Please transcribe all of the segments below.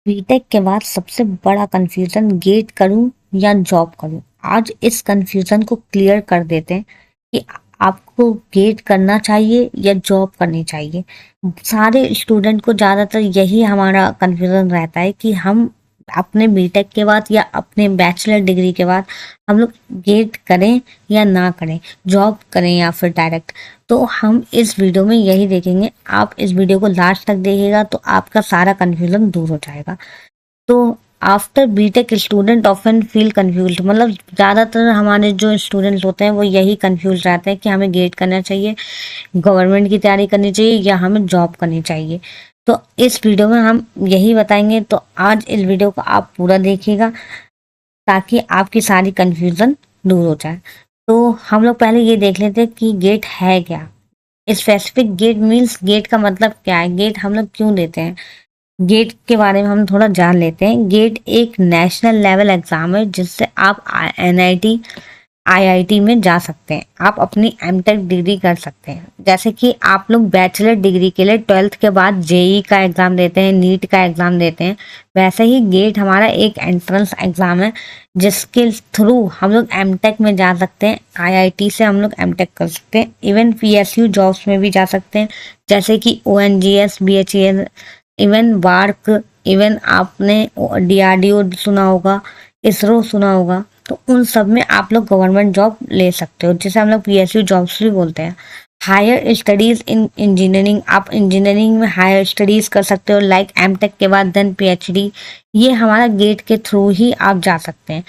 BTech के बाद सबसे बड़ा कंफ्यूजन गेट करूं या जॉब करूं। आज इस कंफ्यूजन को क्लियर कर देते हैं कि आपको गेट करना चाहिए या जॉब करनी चाहिए। सारे स्टूडेंट को ज़्यादातर यही हमारा कंफ्यूजन रहता है कि हम अपने बीटेक के बाद या अपने बैचलर डिग्री के बाद हम लोग गेट करें या ना करें, जॉब करें या फिर डायरेक्ट। तो हम इस वीडियो में यही देखेंगे। आप इस वीडियो को लास्ट तक देखिएगा तो आपका सारा कन्फ्यूजन दूर हो जाएगा। तो after BTech student often feel confuse, मतलब ज़्यादातर हमारे जो स्टूडेंट्स होते हैं वो यही कंफ्यूज रहते हैं कि हमें गेट करना चाहिए, गवर्नमेंट की तैयारी करनी चाहिए या हमें जॉब करनी चाहिए। तो इस वीडियो में हम यही बताएंगे। तो आज इस वीडियो को आप पूरा देखिएगा ताकि आपकी सारी कंफ्यूजन दूर हो जाए। तो हम लोग पहले ये देख लेते हैं कि गेट है क्या। स्पेसिफिक गेट मीन्स, गेट का मतलब क्या है, गेट हम लोग क्यों देते हैं। गेट के बारे में हम थोड़ा जान लेते हैं। गेट एक नेशनल लेवल एग्जाम है जिससे आप एनआईटी आईआईटी में जा सकते हैं, आप अपनी एमटेक डिग्री कर सकते हैं। जैसे कि आप लोग बैचलर डिग्री के लिए 12th के बाद जेई का एग्ज़ाम देते हैं, नीट का एग्ज़ाम देते हैं, वैसे ही गेट हमारा एक एंट्रेंस एग्ज़ाम है जिसके थ्रू हम लोग एमटेक में जा सकते हैं। आईआईटी से हम लोग एमटेक कर सकते हैं, इवन पीएसयू जॉब्स में भी जा सकते हैं जैसे कि ओएनजीएस, बीएचईएल, इवन वार्क, इवन आपने डीआरडीओ सुना होगा, इसरो सुना होगा। तो उन सब में आप लोग गवर्नमेंट जॉब ले सकते हो जिसे हम लोग पीएसयू जॉब्स भी बोलते हैं। हायर स्टडीज इन इंजीनियरिंग, आप इंजीनियरिंग में हायर स्टडीज कर सकते हो लाइक एमटेक के बाद देन पीएचडी। ये हमारा गेट के थ्रू ही आप जा सकते हैं।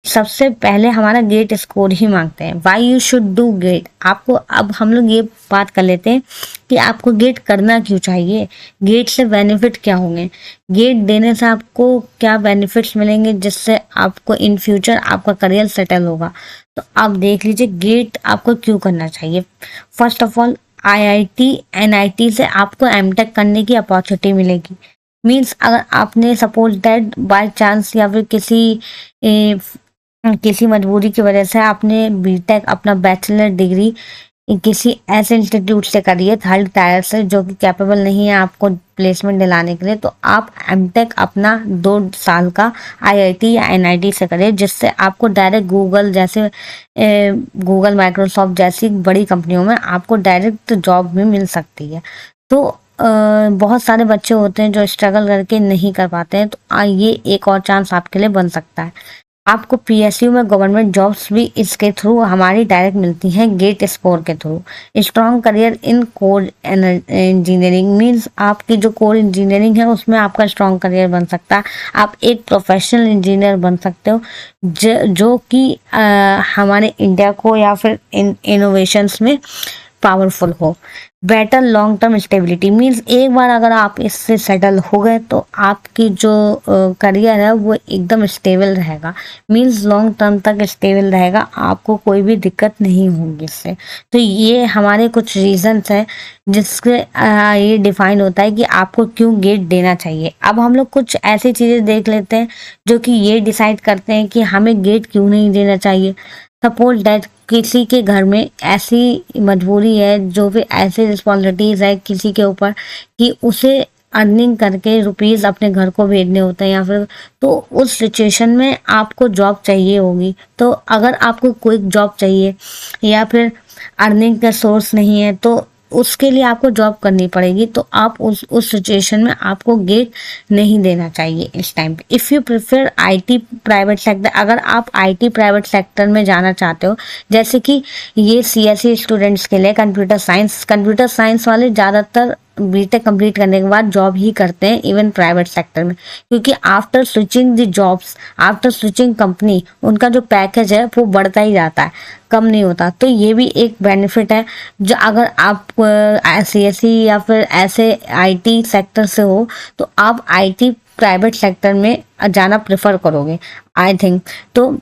सबसे पहले हमारा गेट स्कोर ही मांगते हैं। Why you should do get. आपको अब हम लोग ये बात कर लेते हैं कि आपको गेट करना क्यों चाहिए, गेट से बेनिफिट क्या होंगे, गेट देने से आपको क्या बेनिफिट्स मिलेंगे जिससे आपको इन फ्यूचर आपका करियर सेटल होगा। तो आप देख लीजिए गेट आपको क्यों करना चाहिए। First of all, IIT NIT से आपको एमटेक करने की अपॉर्चुनिटी मिलेगी। मीन्स अगर आपने सपोज दैट बाय चांस या फिर किसी मजबूरी की वजह से आपने बीटेक अपना बैचलर डिग्री किसी ऐसे इंस्टीट्यूट से करी है थर्ड टायर से जो कि कैपेबल नहीं है आपको प्लेसमेंट दिलाने के लिए, तो आप एमटेक अपना 2 साल का आईआईटी या एनआईटी से करिए जिससे आपको डायरेक्ट गूगल जैसे गूगल माइक्रोसॉफ्ट जैसी बड़ी कंपनियों में आपको डायरेक्ट जॉब भी मिल सकती है। तो बहुत सारे बच्चे होते हैं जो स्ट्रगल करके नहीं कर पाते हैं, तो ये एक और चांस आपके लिए बन सकता है। आपको पीएसयू में गवर्नमेंट जॉब्स भी इसके थ्रू हमारी डायरेक्ट मिलती हैं गेट स्कोर के through. Strong career in core engineering means आपकी जो कोर इंजीनियरिंग है उसमें आपका स्ट्रॉन्ग करियर बन सकता है। आप एक प्रोफेशनल इंजीनियर बन सकते हो जो कि हमारे इंडिया को या फिर इनोवेशंस में पावरफुल हो। Better long term stability means एक बार अगर आप इससे सेटल हो गए तो आपकी जो करियर है वो एकदम स्टेबल रहेगा। मीन्स लॉन्ग टर्म तक स्टेबल रहेगा, आपको कोई भी दिक्कत नहीं होगी इससे। तो ये हमारे कुछ रीजंस हैं जिससे ये डिफाइन होता है कि आपको क्यों गेट देना चाहिए। अब हम लोग कुछ ऐसी चीज़ें देख लेते हैं जो कि ये डिसाइड करते हैं कि हमें गेट क्यों नहीं देना चाहिए। सपोज दैट किसी के घर में ऐसी मजबूरी है जो भी ऐसे रिस्पॉन्सिबिलिटीज है किसी के ऊपर कि उसे अर्निंग करके रुपीस अपने घर को भेजने होते हैं या फिर, तो उस सिचुएशन में आपको जॉब चाहिए होगी। तो अगर आपको कोई जॉब चाहिए या फिर अर्निंग का सोर्स नहीं है तो उसके लिए आपको जॉब करनी पड़ेगी। तो आप उस सिचुएशन में आपको गेट नहीं देना चाहिए इस टाइम पे। If you prefer IT private sector, अगर आप आईटी प्राइवेट सेक्टर में जाना चाहते हो, जैसे कि ये सीएसई स्टूडेंट्स के लिए कंप्यूटर साइंस वाले ज़्यादातर बीटेक कंप्लीट करने के बाद जॉब ही करते हैं इवन प्राइवेट सेक्टर में, क्योंकि after switching the jobs, after switching company, उनका जो पैकेज है वो बढ़ता ही जाता है, कम नहीं होता। तो ये भी एक बेनिफिट है जो अगर आप सीएसई या फिर ऐसे आईटी सेक्टर से हो तो आप आईटी प्राइवेट सेक्टर में जाना प्रेफर करोगे आई थिंक। तो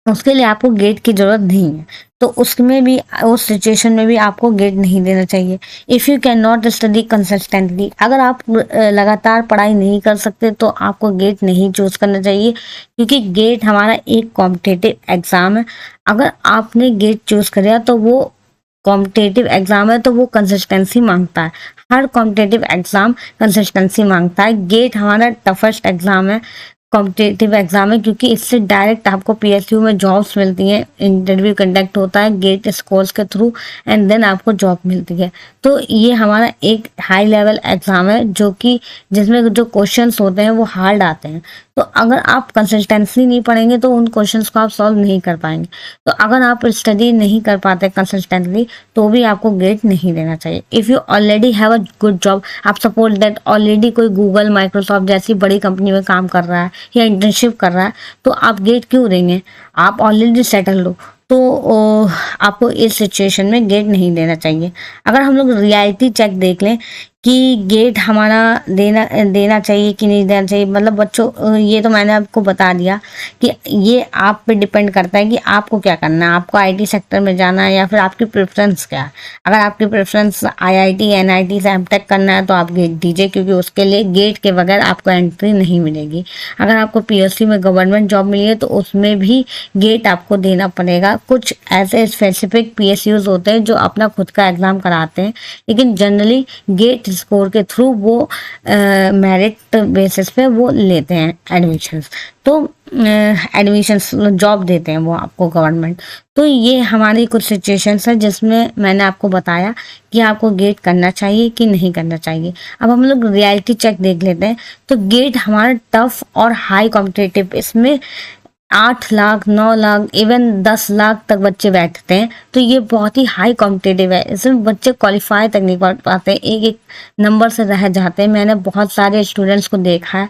उसके लिए आपको गेट की ज़रूरत नहीं है, तो उसमें भी उस सिचुएशन में भी आपको गेट नहीं देना चाहिए। If you can not study consistently, अगर आप लगातार पढ़ाई नहीं कर सकते तो आपको गेट नहीं चूज करना चाहिए, क्योंकि गेट हमारा एक कॉम्पिटिटिव एग्ज़ाम है। अगर आपने गेट चूज किया तो वो कॉम्पिटिटिव एग्ज़ाम है तो वो कंसिस्टेंसी मांगता है। हर कॉम्पिटेटिव एग्जाम कंसिस्टेंसी मांगता है। गेट हमारा टफेस्ट एग्जाम है, कॉम्पिटेटिव एग्जाम है, क्योंकि इससे डायरेक्ट आपको पीएसयू में जॉब्स मिलती हैं। इंटरव्यू कंडक्ट होता है गेट स्कोर्स के थ्रू एंड देन आपको जॉब मिलती है। तो ये हमारा एक हाई लेवल एग्जाम है जो कि जिसमें जो क्वेश्चंस होते हैं वो हार्ड आते हैं। तो अगर आप कंसिस्टेंसी नहीं पढ़ेंगे तो उन क्वेश्चंस को आप सॉल्व नहीं कर पाएंगे। तो अगर आप स्टडी नहीं कर पाते कंसिस्टेंटली तो भी आपको गेट नहीं देना चाहिए। If you already have a good job, आप सपोज दैट ऑलरेडी कोई गूगल, माइक्रोसॉफ्ट जैसी बड़ी कंपनी में काम कर रहा है या इंटर्नशिप कर रहा है, तो आप गेट क्यों देंगे? आप ऑलरेडी सेटल हो, तो आपको इस सिचुएशन में गेट नहीं देना चाहिए। अगर हम लोग रियलिटी चेक देख लें कि गेट हमारा देना चाहिए कि नहीं देना चाहिए, मतलब बच्चों ये तो मैंने आपको बता दिया कि ये आप पे डिपेंड करता है कि आपको क्या करना है, आपको आईटी सेक्टर में जाना है या फिर आपकी प्रेफरेंस क्या है। अगर आपकी प्रेफरेंस आईआईटी एनआईटी से एमटेक करना है तो आप गेट दीजिए, क्योंकि उसके लिए गेट के बगैर आपको एंट्री नहीं मिलेगी। अगर आपको पीएसयू में गवर्नमेंट जॉब मिली है तो उसमें भी गेट आपको देना पड़ेगा। कुछ ऐसे स्पेसिफिक पीएसयूज होते हैं जो अपना खुद का एग्जाम कराते हैं, लेकिन जनरली गेट स्कोर के थ्रू वो मेरिट बेसिस पे वो लेते हैं एडमिशन्स। तो एडमिशन्स जॉब देते हैं वो आपको गवर्नमेंट। तो ये हमारी कुछ सिचुएशंस है जिसमें मैंने आपको बताया कि आपको गेट करना चाहिए कि नहीं करना चाहिए। अब हम लोग रियलिटी चेक देख लेते हैं। तो गेट हमारा टफ और हाई कॉम्पिटिटिव, इसमें 8 लाख 9 लाख इवन 10 लाख तक बच्चे बैठते हैं। तो ये बहुत ही हाई कॉम्पिटिटिव है, इसमें बच्चे क्वालिफाई तक नहीं कर पाते, एक एक नंबर से रह जाते हैं। मैंने बहुत सारे स्टूडेंट्स को देखा है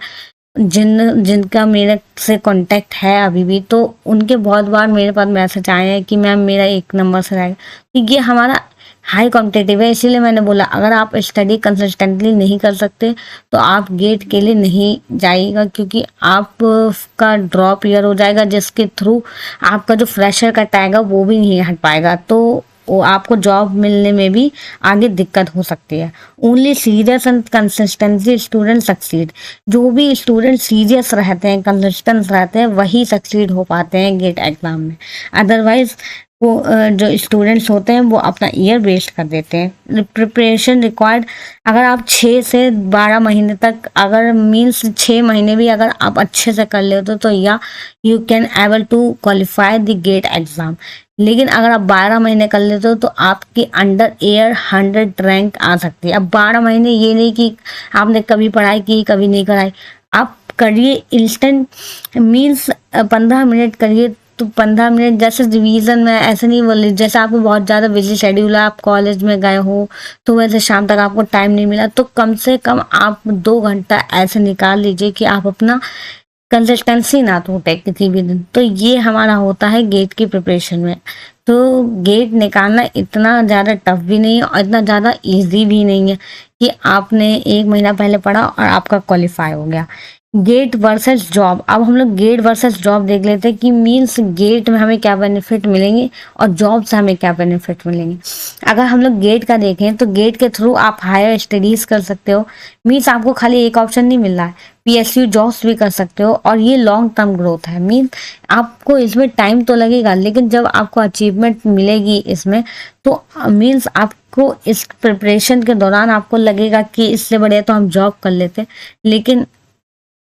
जिनका मेरे से कांटेक्ट है अभी भी, तो उनके बहुत बार मेरे पास मैसेज आए हैं कि मैम मेरा 1 नंबर से रह गया। तो ये हमारा हाई कॉम्पिटिटिव है, इसीलिए मैंने बोला अगर आप स्टडी कंसिस्टेंटली नहीं कर सकते तो आप गेट के लिए नहीं जाइएगा, क्योंकि आपका ड्रॉप ईयर हो जाएगा, जिसके थ्रू आपका जो फ्रेशर का टैग है वो भी नहीं हट पाएगा। तो वो आपको जॉब मिलने में भी आगे दिक्कत हो सकती है। Only serious and consistency student succeed. जो भी स्टूडेंट सीरियस रहते हैं, कंसिस्टेंट रहते हैं, वही सक्सीड हो पाते हैं गेट एग्जाम में। अदरवाइज वो जो स्टूडेंट्स होते हैं वो अपना ईयर वेस्ट कर देते हैं। प्रिपरेशन रिक्वायर्ड, अगर आप 6 से 12 महीने तक, अगर मीन्स 6 महीने भी अगर आप अच्छे से कर लेते हो तो या you can able to qualify the GATE exam. लेकिन अगर आप 12 महीने कर लेते हो तो आपके अंडर एयर 100 रैंक आ सकती है। अब 12 महीने ये नहीं कि आपने कभी पढ़ाई की कभी नहीं कराई, आप करिए इंस्टेंट, मीन्स 15 मिनट करिए। तो 15 मिनट जैसे रिवीजन में ऐसे नहीं बोले, जैसे आपको बहुत ज़्यादा बिजी शेड्यूल है, आप कॉलेज में गए हो तो वैसे शाम तक आपको टाइम नहीं मिला, तो कम से कम आप 2 घंटा ऐसे निकाल लीजिए कि आप अपना कंसिस्टेंसी ना टूटे किसी भी दिन। तो ये हमारा होता है गेट की प्रिपरेशन में। तो गेट निकालना इतना ज़्यादा टफ भी नहीं है और इतना ज़्यादा इजी भी नहीं है कि आपने 1 महीना पहले पढ़ा और आपका क्वालिफाई हो गया। गेट वर्सेस जॉब, अब हम लोग गेट वर्सेस जॉब देख लेते हैं कि मीन्स गेट में हमें क्या बेनिफिट मिलेंगे और जॉब से हमें क्या बेनिफिट मिलेंगे। अगर हम लोग गेट का देखें तो गेट के थ्रू आप हायर स्टडीज़ कर सकते हो, मीन्स आपको खाली एक ऑप्शन नहीं मिल रहा है, पीएसयू जॉब्स भी कर सकते हो, और ये लॉन्ग टर्म ग्रोथ है। मीन्स आपको इसमें टाइम तो लगेगा, लेकिन जब आपको अचीवमेंट मिलेगी इसमें तो मीन्स आपको इस प्रिपरेशन के दौरान आपको लगेगा कि इससे बढ़िया तो हम जॉब कर लेते, लेकिन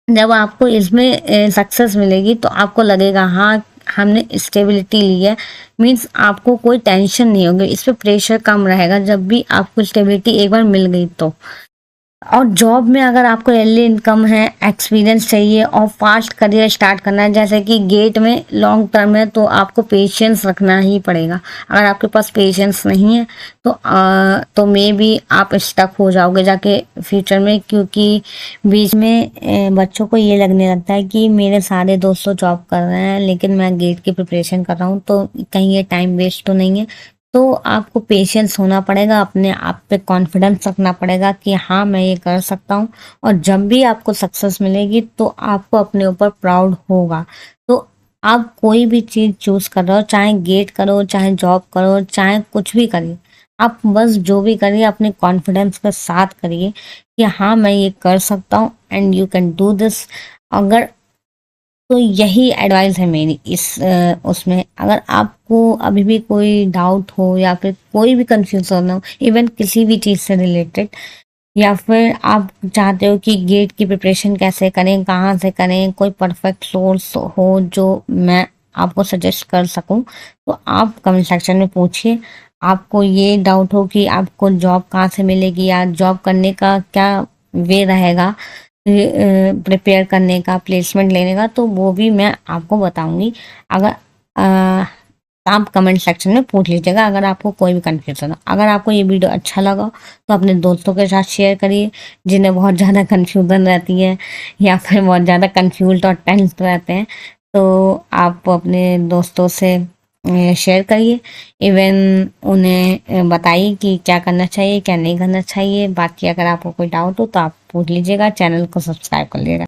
जब आपको इसमें सक्सेस मिलेगी तो आपको लगेगा हाँ हमने स्टेबिलिटी ली है। मीन्स आपको कोई टेंशन नहीं होगी, इस पर प्रेशर कम रहेगा जब भी आपको स्टेबिलिटी एक बार मिल गई तो। और जॉब में अगर आपको अर्ली इनकम है, एक्सपीरियंस चाहिए और फास्ट करियर स्टार्ट करना है, जैसे कि गेट में लॉन्ग टर्म है, तो आपको पेशेंस रखना ही पड़ेगा। अगर आपके पास पेशेंस नहीं है तो मे बी आप स्टक हो जाओगे जाके फ्यूचर में, क्योंकि बीच में बच्चों को ये लगने लगता है कि मेरे सारे दोस्तों जॉब कर रहे हैं लेकिन मैं गेट की प्रिपरेशन कर रहा हूँ, तो कहीं ये टाइम वेस्ट तो नहीं है। तो आपको पेशेंस होना पड़ेगा, अपने आप पे कॉन्फिडेंस रखना पड़ेगा कि हाँ मैं ये कर सकता हूँ, और जब भी आपको सक्सेस मिलेगी तो आपको अपने ऊपर प्राउड होगा। तो आप कोई भी चीज़ चूज कर रहे हो, चाहे गेट करो, चाहे जॉब करो, चाहे कुछ भी करिए, आप बस जो भी करिए अपने कॉन्फिडेंस के साथ करिए कि हाँ मैं ये कर सकता हूँ and you can do this. अगर तो यही एडवाइस है मेरी इस उसमें। अगर आपको अभी भी कोई डाउट हो या फिर कोई भी कंफ्यूजन हो, इवन किसी भी चीज़ से रिलेटेड, या फिर आप चाहते हो कि गेट की प्रिपरेशन कैसे करें, कहाँ से करें, कोई परफेक्ट सोर्स हो जो मैं आपको सजेस्ट कर सकूं, तो आप कमेंट सेक्शन में पूछिए। आपको ये डाउट हो कि आपको जॉब कहाँ से मिलेगी या जॉब करने का क्या वे रहेगा, प्रिपेयर करने का, प्लेसमेंट लेने का, तो वो भी मैं आपको बताऊंगी। अगर आप कमेंट सेक्शन में पूछ लीजिएगा अगर आपको कोई भी कन्फ्यूजन हो। अगर आपको ये वीडियो अच्छा लगा तो अपने दोस्तों के साथ शेयर करिए जिन्हें बहुत ज़्यादा कन्फ्यूजन रहती है या फिर बहुत ज़्यादा कन्फ्यूज्ड और टेंस रहते हैं, तो आप अपने दोस्तों से शेयर करिए। इवन उन्हें बताइए कि क्या करना चाहिए क्या नहीं करना चाहिए। बाकी अगर आपको कोई डाउट हो तो आप पूछ लीजिएगा, चैनल को सब्सक्राइब कर लीजिएगा।